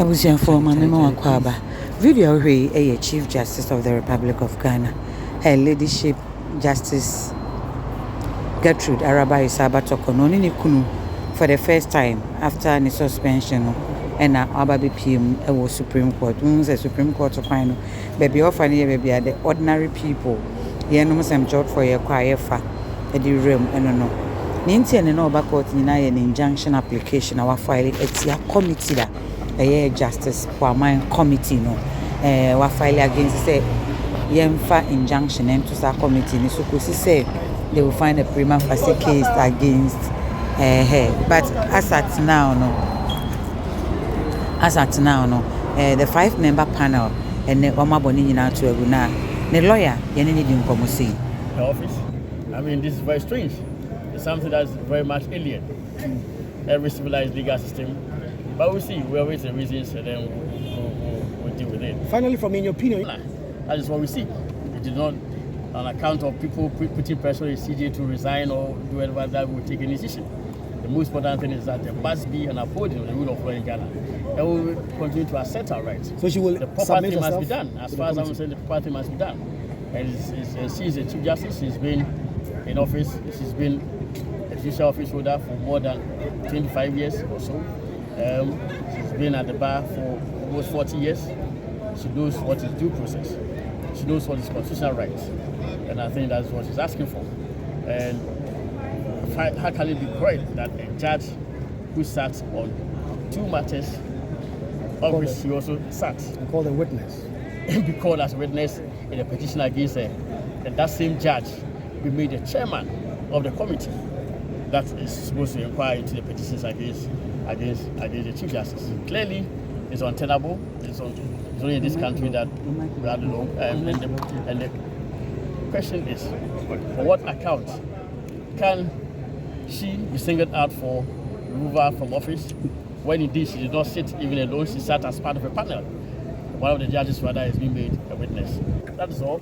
Abusian for Mamma Kwaba. Video a Chief Justice of the Republic of Ghana. Her Ladyship Justice Gertrude Araba Isaba Tokono Kunu for the first time after the suspension and Ababi PM was Supreme Court. The Supreme Court of final baby offer baby are the ordinary people. Yenom some job for your quiet fa at the room and no. Ninti and no back court in an injunction application our file it's a committee that a Justice Pwamang committee no wa file against say yemfa injunction and to sa committee ni so kosi say they will find a prema facie case against her. But as at now no the 5-member panel and the omaboni nyina to aguna the lawyer yene need nkomo say the office. I mean, this is very strange. It's something that's very much alien every civilized legal system. But we'll see. We'll wait the reasons and then we'll deal with it. Finally, from in your opinion, that is what we see. It is not on account of people putting pressure on CJ to resign or do whatever that will take a decision. The most important thing is that there must be an upholding of the rule of law in Ghana. And we will continue to assert our rights. So she will the proper thing must be done. As far as I'm saying, the proper thing must be done. And she is a Chief Justice. She's been in office. She's been a judicial office holder for more than 25 years or so. She's been at the bar for almost 40 years. She knows what is due process. She knows what is constitutional rights. And I think that's what she's asking for. And how can it be correct that a judge who sat on 2 matters, of which she also sat, and called a witness, be called as a witness in a petition against her, and that same judge be made the chairman of the committee that is supposed to inquire into the petitions against the Chief Justice? Clearly, it's untenable. It's only in this country that we are alone. And the question is, for what account can she be singled out for removal from office when indeed she did not sit even alone? She sat as part of a panel. One of the judges rather is being made a witness. That is all.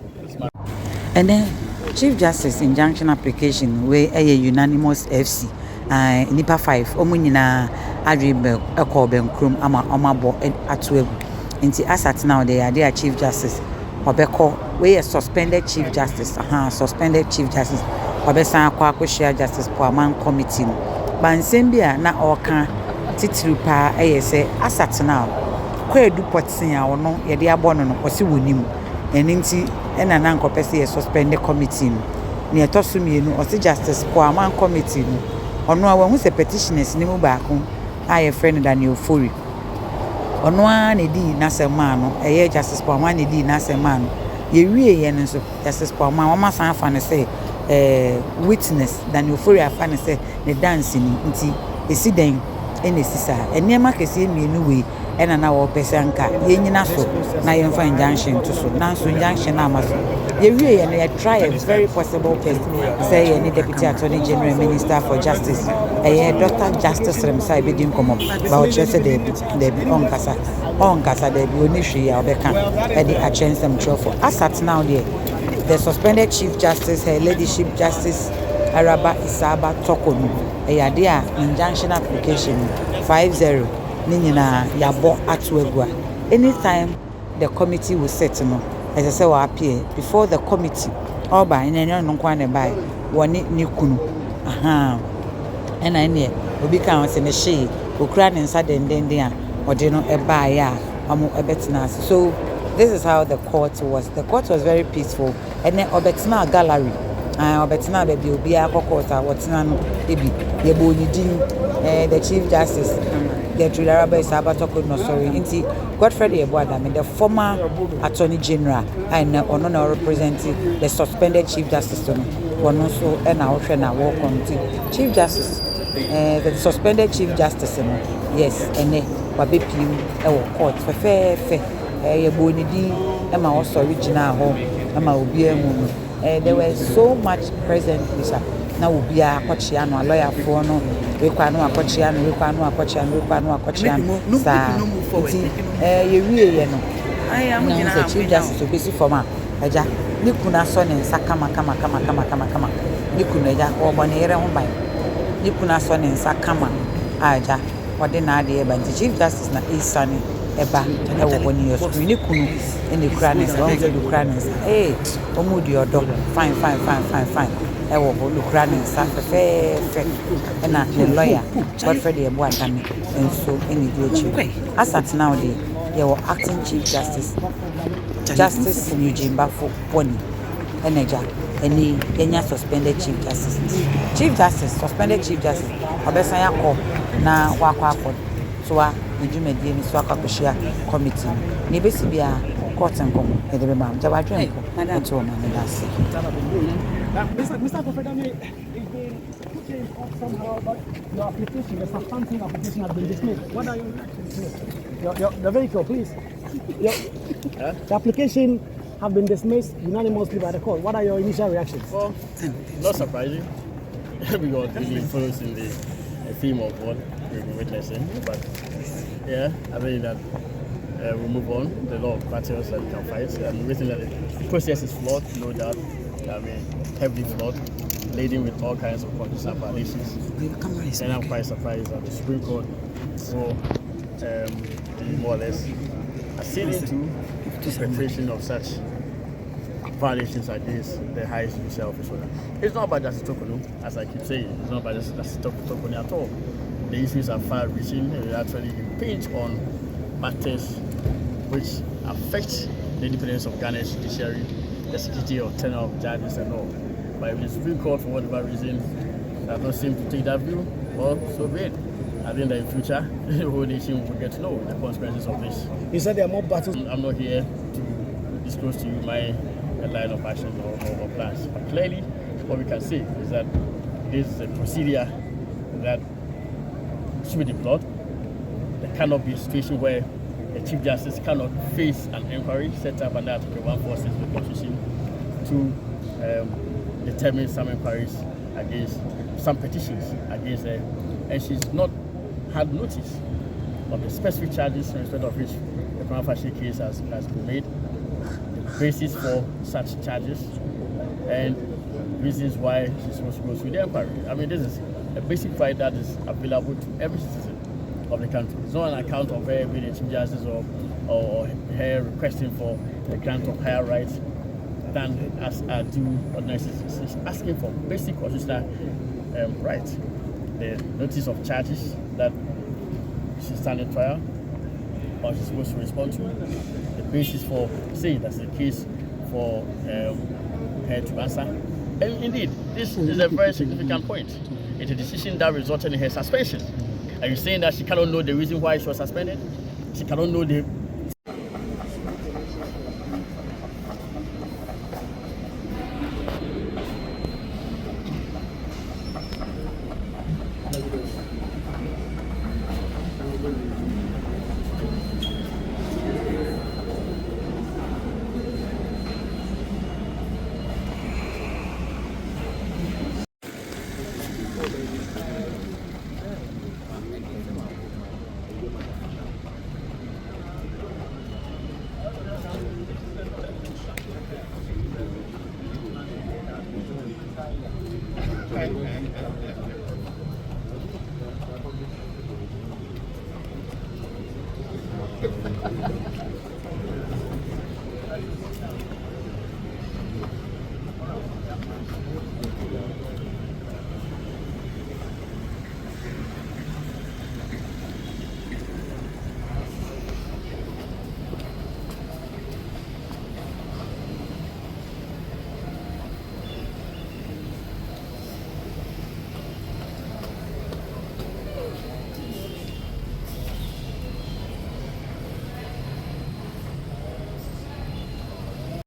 And then Chief Justice injunction application where a unanimous FC nipa 5 omu nyina adwebe ekọ benkrum ama omabo atuegu nti asat now they are their Chief Justice obeko we a suspended Chief Justice suspended Chief Justice obesan akwa akohia Justice Pwamang committee bansem bia na oka titiri pa say asat now kwadu potsin a wono ye de abono no osi wonim eninti ena na nkopese ye suspended committee ni etosu mienu osi Justice Pwamang committee ono a wan se petitioners ni mu baako aye friend Daniel Ofori ono a ne di nasema no eye Justice Pwamang ne di nasema no ye wie ye nso Justice Pwamang wama san afa ne say witness Daniel Ofori afa ne say ne dance ni nti esi den ene sisa enema kese mienu we ena na wo pesanka ye nyina so na ye mfa injunction to so na so injunction na amaso ye wie ye na try a very possible case say any deputy attorney general minister for justice Dr. Justice Remsa be din komo ba o chese de on kasa de bi oni hwe ya obeka e di a chance them for asat now there the suspended Chief Justice her Ladyship Justice Araba Isaba Tokono dia injunction application 50 ninyina yabo atuegua. Anytime the committee will set no as I say will appear before the committee oba in any no kwa ne bai woni ni kunu ena ene obi kan se ne hye okura ne nsa denden a ode no eba ya amo ebetina. So this is how the court was. The court was very peaceful and then obetina gallery obetina be obi akokota wotina no ebi yebo nidin the Chief Justice Gertrude Araba Isaba Tokono inti Godfrey Eboadame, the former Attorney General and ono representing the suspended Chief Justice one also and our friend welcome to Chief Justice the suspended Chief Justice yes and wabe pim e court fe yebo nidin e ma also original ho e ma obi emu there were so much present Lisa na obi a akọchia no lawyer for no we kwa no akọchia no sa nti ye wie ye no na so Chief Justice obesi forma aja ni kuna so ne nsa kama ni kuna aja obo ne yere ho ban ni kuna so ne nsa kama aja wode na ade e ban Chief Justice na isani eba ewo hɔ ne screen ne kunu ne kura ne sa ɔnze ne kura ne sa ɔmo di ɔdɔ fine ewo hɔ ne kura ne sa fɛfɛɛfɛ na ne lawyer Godfrey de ebo atame nso ne di echi asat now de yewo acting chief justice Eugene Bafo Pwani eneja eni enya suspended chief justice obesan yakọ na wakọ so a ejumedie ni so akakohia committee ni besi bia court nkom e de be ma jawadwe nko to ma ne dase Mr. Confederate, somehow, but your application, the substantive application has been dismissed. What are your the vehicle, please? The application have been dismissed unanimously by the court. What are your initial reactions? Well, not surprising. Because it really follows in the theme of what we've been witnessing. But yeah, I think that we move on. The law of battles that we can fight. And we think that the process is flawed, no doubt. I mean, heavily flawed, laden with all kinds of conditions and violations. And I'm quite surprised that the Supreme Court will more or less accede to the perpetration of such violations against the highest judicial official. It's not about Justice Tokonu, as I keep saying. It's not about Justice Tokonu at all. The issues are far-reaching and they actually impinge on matters which affect the independence of Ghana's judiciary, the security or tenure of judges and all. But if the Supreme Court, for whatever reason, does not seem to take that view, well, so be it. I think that in future, the whole nation will get to know the consequences of this. You said there are more battles. I'm not here to disclose to you my line of action or plans. But clearly, what we can say is that this is a procedure that should be deplored. There cannot be a situation where a Chief Justice cannot face an inquiry set up under Article 146 of the Constitution to determine some inquiries against some petitions against her. And she's not had notice of the specific charges in respect of which the prima facie case has been made, the basis for such charges, and reasons why she's supposed to go through the inquiry. I mean, this is a basic right that is available to every citizen of the country. It's not an account of her being a Chief Justice or her requesting for a grant of higher rights than as due ordinary citizens. She's asking for basic constitutional rights. The notice of charges that she's standing trial or she's supposed to respond to, the basis for saying that's the case for her to answer. And indeed, this is a very significant point. It's a decision that resulted in her suspension. Are you saying that she cannot know the reason why she was suspended? She cannot know the